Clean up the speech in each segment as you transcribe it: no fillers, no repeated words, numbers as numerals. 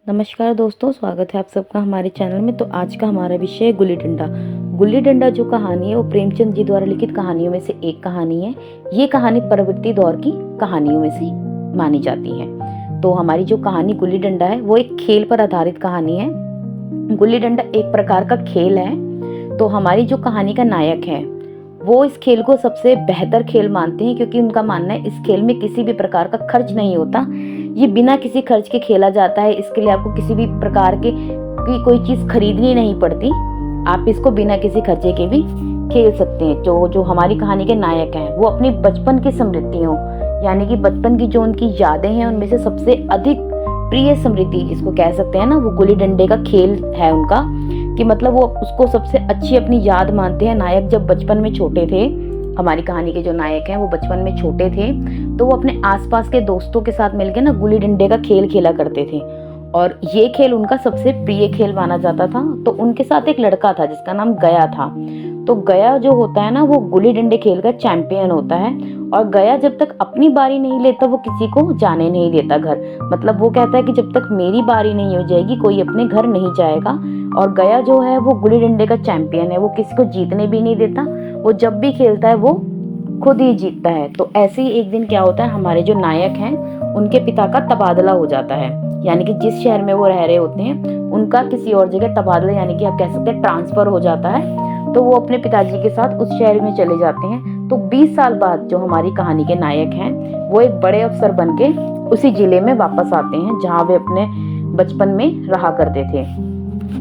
नमस्कार दोस्तों, स्वागत है आप सबका हमारे चैनल में। तो आज का हमारा विषय है गुल्ली डंडा। गुल्ली डंडा जो कहानी है वो प्रेमचंद जी द्वारा लिखित कहानियों में से एक कहानी है। ये कहानी परवर्ती दौर की कहानियों में से मानी जाती है। तो हमारी जो कहानी गुल्ली डंडा है वो एक खेल पर आधारित कहानी है। गुल्ली डंडा एक प्रकार का खेल है। तो हमारी जो कहानी का नायक है वो इस खेल को सबसे बेहतर खेल मानते हैं, क्योंकि उनका मानना है इस खेल में किसी भी प्रकार का खर्च नहीं होता। ये बिना किसी खर्च के खेला जाता है। इसके लिए आपको किसी भी प्रकार की कोई चीज खरीदनी नहीं पड़ती। आप इसको बिना किसी खर्चे के भी खेल सकते हैं। जो हमारी कहानी के नायक हैं वो अपनी बचपन की स्मृतियों, यानी कि बचपन की जो उनकी यादें हैं उनमें से सबसे अधिक प्रिय स्मृति जिसको कह सकते हैं ना, वो गुल्ली डंडे का खेल है उनका। कि मतलब वो उसको सबसे अच्छी अपनी याद मानते हैं। नायक जब बचपन में छोटे थे, हमारी कहानी के जो नायक हैं वो बचपन में छोटे थे, तो वो अपने आसपास के दोस्तों के साथ मिलकर ना गुल्ली डंडे का खेल खेला करते थे। और ये खेल उनका सबसे प्रिय खेल माना जाता था। तो उनके साथ एक लड़का था जिसका नाम गया था। तो गया जो होता है ना, वो गुल्ली डंडे खेल का चैंपियन होता है। और गया जब तक अपनी बारी नहीं लेता वो किसी को जाने नहीं देता घर। मतलब वो कहता है कि जब तक मेरी बारी नहीं हो जाएगी कोई अपने घर नहीं जाएगा। और गया जो है वो गुल्ली डंडे का चैंपियन है। वो किसी को जीतने भी नहीं देता। वो जब भी खेलता है वो खुद ही जीतता है। तो ऐसे ही एक दिन क्या होता है, हमारे जो नायक हैं उनके पिता का तबादला हो जाता है। यानी कि जिस शहर में वो रह रहे होते हैं उनका किसी और जगह तबादला, यानी कि आप कह सकते हैं ट्रांसफर हो जाता है। तो वो अपने पिताजी के साथ उस शहर में चले जाते हैं। तो 20 साल बाद जो हमारी कहानी के नायक हैं वो एक बड़े अफसर बन के उसी जिले में वापस आते हैं जहाँ वे अपने बचपन में रहा करते थे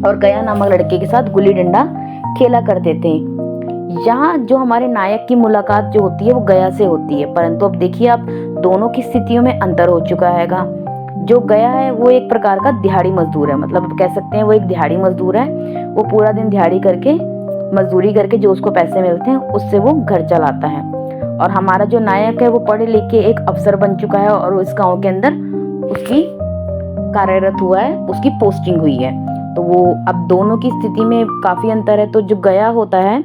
और गया नामक लड़के के साथ गुल्ली डंडा खेला करते थे। यहाँ जो हमारे नायक की मुलाकात जो होती है वो गया से होती है। परंतु अब देखिए आप, दोनों की स्थितियों में अंतर हो चुका हैगा। जो गया है वो एक प्रकार का दिहाड़ी मजदूर है। मतलब आप कह सकते हैं वो एक दिहाड़ी मजदूर है। वो पूरा दिन दिहाड़ी करके, मजदूरी करके जो उसको पैसे मिलते हैं उससे वो घर चलाता है। और हमारा जो नायक है वो पढ़े लिखे एक अफसर बन चुका है और इस गाँव के अंदर उसकी कार्यरत हुआ है, उसकी पोस्टिंग हुई है। तो वो अब दोनों की स्थिति में काफी अंतर है। तो जो गया होता है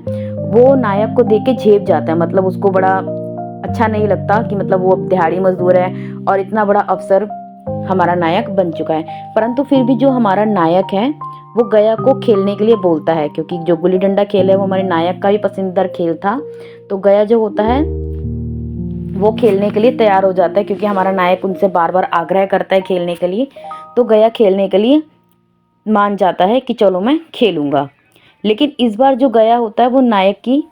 वो नायक को देख के झेप जाता है। मतलब उसको बड़ा अच्छा नहीं लगता कि मतलब वो अब दिहाड़ी मजदूर है और इतना बड़ा अफसर हमारा नायक बन चुका है। परंतु फिर भी जो हमारा नायक है वो गया को खेलने के लिए बोलता है, क्योंकि जो गुल्ली डंडा खेल है वो हमारे नायक का भी पसंदीदा खेल था। तो गया जो होता है वो खेलने के लिए तैयार हो जाता है, क्योंकि हमारा नायक उनसे बार बार आग्रह करता है खेलने के लिए। तो गया खेलने के लिए मान जाता है कि चलो मैं खेलूंगा। लेकिन इस बार जो गया होता है वो नायक की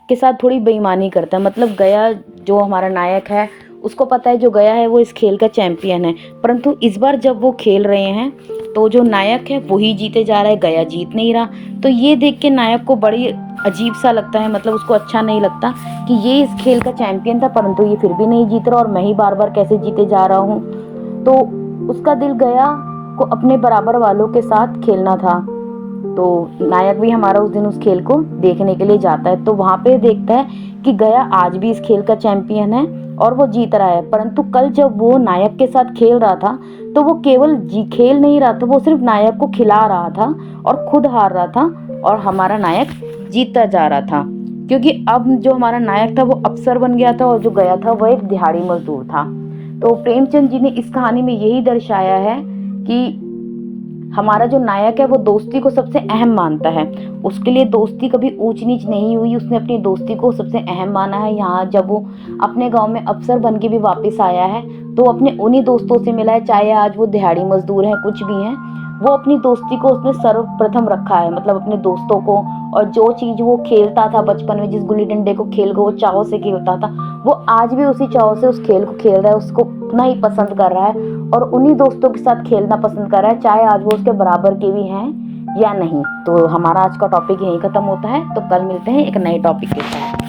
के साथ थोड़ी बेईमानी करता है। मतलब गया जो हमारा नायक है उसको पता है जो गया है वो इस खेल का चैंपियन है। परंतु इस बार जब वो खेल रहे हैं तो जो नायक है वही जीते जा रहा है, गया जीत नहीं रहा। तो ये देख के नायक को बड़ी अजीब सा लगता है। मतलब उसको अच्छा नहीं लगता कि ये इस खेल का चैंपियन था परंतु ये फिर भी नहीं जीत रहा और मैं ही बार बार कैसे जीते जा रहा हूँ। तो उसका दिल गया को अपने बराबर वालों के साथ खेलना था। तो नायक भी हमारा उस दिन उस खेल को देखने के लिए जाता है। तो वहां पे देखता है कि गया आज भी इस खेल का चैंपियन है और वो जीत रहा है। परंतु कल जब वो नायक के साथ खेल रहा था तो वो केवल खेल नहीं रहा था, वो सिर्फ नायक को खिला रहा था और खुद हार रहा था और हमारा नायक जीतता जा रहा था। क्योंकि अब जो हमारा नायक था वो अफसर बन गया था और जो गया था वो एक दिहाड़ी मजदूर था। तो प्रेमचंद जी ने इस कहानी में यही दर्शाया है कि हमारा जो नायक है वो दोस्ती को सबसे अहम मानता है। उसके लिए दोस्ती कभी ऊंच नीच नहीं हुई, उसने अपनी दोस्ती को सबसे अहम माना है। यहाँ जब वो अपने गांव में अफसर बन के भी वापस आया है तो अपने उन्हीं दोस्तों से मिला है, चाहे आज वो दिहाड़ी मजदूर है कुछ भी है। वो अपनी दोस्ती को उसने सर्वप्रथम रखा है। मतलब अपने दोस्तों को, और जो चीज वो खेलता था बचपन में, जिस गुल्ली डंडे को खेल को वो चाव से खेलता था, वो आज भी उसी चाव से उस खेल को खेल रहा है, उसको उतना ही पसंद कर रहा है और उन्हीं दोस्तों के साथ खेलना पसंद कर रहा है, चाहे आज वो उसके बराबर के भी हैं या नहीं। तो हमारा आज का टॉपिक यहीं खत्म होता है। तो कल मिलते हैं एक नए टॉपिक के साथ।